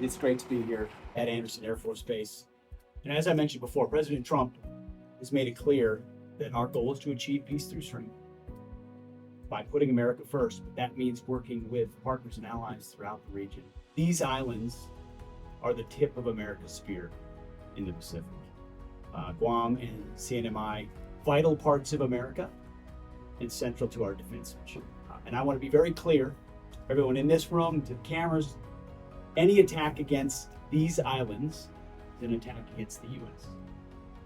and it's great to be here at Anderson Air Force Base. And as I mentioned before, President Trump has made it clear that our goal is to achieve peace through strength by putting America first. But that means working with partners and allies throughout the region. These islands are the tip of America's spear in the Pacific. Guam and CNMI, vital parts of America and central to our defense mission. And I want to be very clear, everyone in this room, to the cameras, any attack against these islands is an attack against the U.S.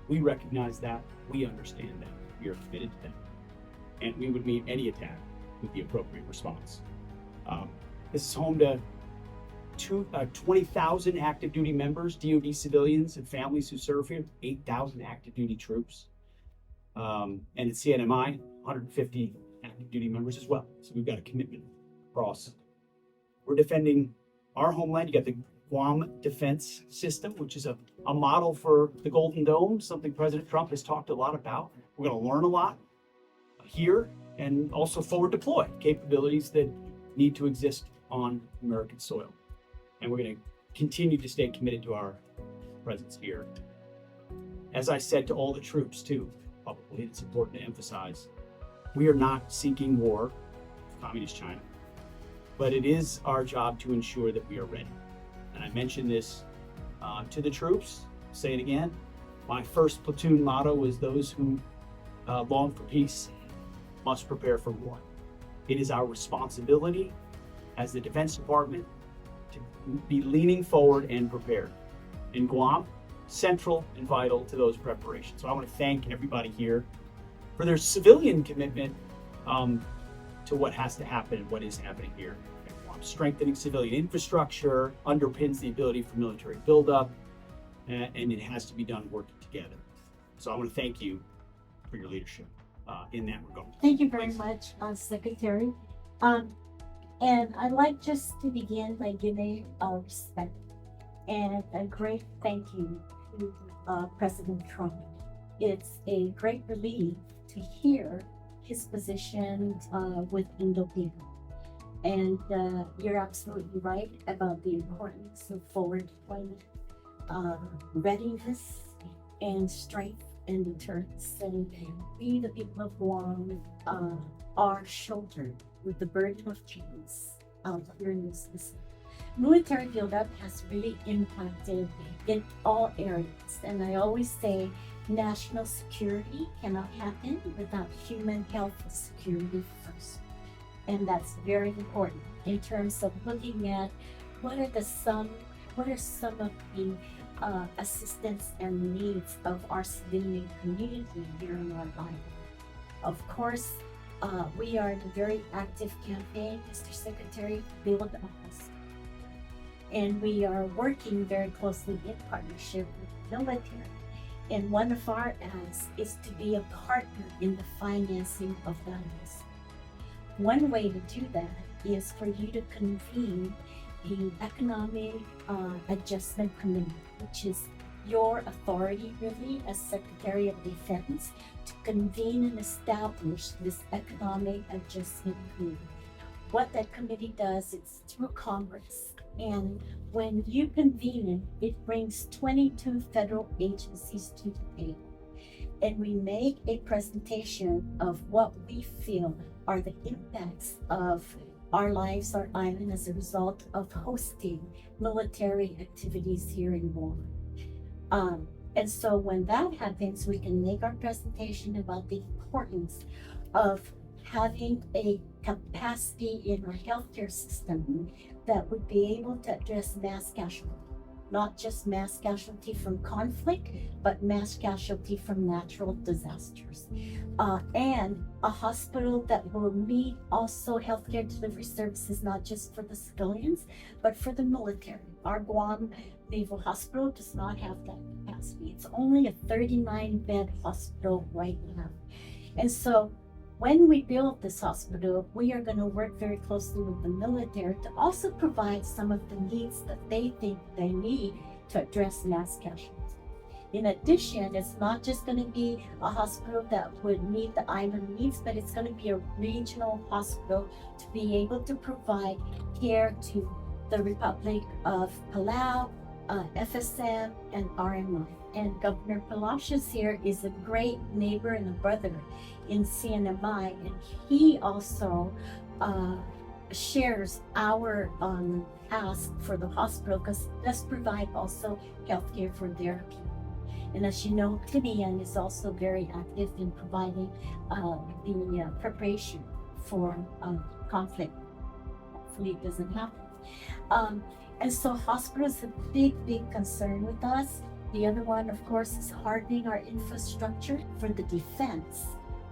We recognize that, we understand that, we are committed to that, and we would meet any attack with the appropriate response. This is home to 20,000 active duty members, DoD civilians and families who serve here, 8,000 active duty troops. And at CNMI, 150 active duty members as well. So we've got a commitment across. We're defending our homeland. You got the Guam Defense System, which is a model for the Golden Dome, something President Trump has talked a lot about. We're going to learn a lot here and also forward deploy capabilities that need to exist on American soil. And we're going to continue to stay committed to our presence here. As I said to all the troops too, publicly, it's important to emphasize, we are not seeking war with Communist China, but it is our job to ensure that we are ready. And I mentioned this to the troops, I'll say it again. My first platoon motto is those who long for peace must prepare for war. It is our responsibility as the Defense Department to be leaning forward and prepared. In Guam, central and vital to those preparations. So I want to thank everybody here for their civilian commitment to what has to happen and what is happening here. Strengthening civilian infrastructure underpins the ability for military buildup, and it has to be done working together. So I want to thank you for your leadership in that regard. Thank you very much, Secretary. And I'd like just to begin by giving respect and a great thank you to President Trump. It's a great relief to hear his position with Indo-Pacific. And you're absolutely right about the importance of forward deployment, readiness, and strength and deterrence. And we, the people of Guam, are shouldered with the burden of peace out here in this Pacific. Military buildup has really impacted in all areas. And I always say national security cannot happen without human health and security first. And that's very important in terms of looking at what are some of the assistance and needs of our civilian community here in our island. Of course, we are in a very active campaign, Mr. Secretary, to build a hospital. And we are working very closely in partnership with the military. And one of our asks is to be a partner in the financing of that hospital. One way to do that is for you to convene the Economic Adjustment Committee, which is your authority really as Secretary of Defense to convene and establish this Economic Adjustment Committee. What that committee does, it's through Congress. And when you convene it, it brings 22 federal agencies to the table. And we make a presentation of what we feel are the impacts of our lives, our island, as a result of hosting military activities here in Guam. And so when that happens, we can make our presentation about the importance of having a capacity in our healthcare system that would be able to address mass casualty. Not just mass casualty from conflict, but mass casualty from natural disasters. And a hospital that will meet also healthcare delivery services, not just for the civilians, but for the military. Our Guam Naval Hospital does not have that capacity. It's only a 39-bed hospital right now. And so when we build this hospital, we are going to work very closely with the military to also provide some of the needs that they think they need to address mass casualties. In addition, it's not just going to be a hospital that would meet the island needs, but it's going to be a regional hospital to be able to provide care to the Republic of Palau, FSM, and RMI. And Governor Palacios here is a great neighbor and a brother in CNMI, and he also shares our ask for the hospital because it does provide also healthcare for their people. And as you know, Tinian is also very active in providing the preparation for conflict. Hopefully it doesn't happen. And so hospital is a big concern with us. The other one, of course, is hardening our infrastructure for the defense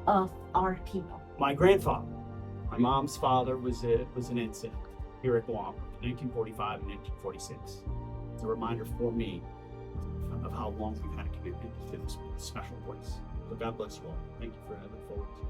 of our people. My grandfather, my mom's father, was an ensign here at Guam in 1945 and 1946. It's a reminder for me of how long we've had a commitment to this special place. So God bless you all. Thank you for that. I look forward to it.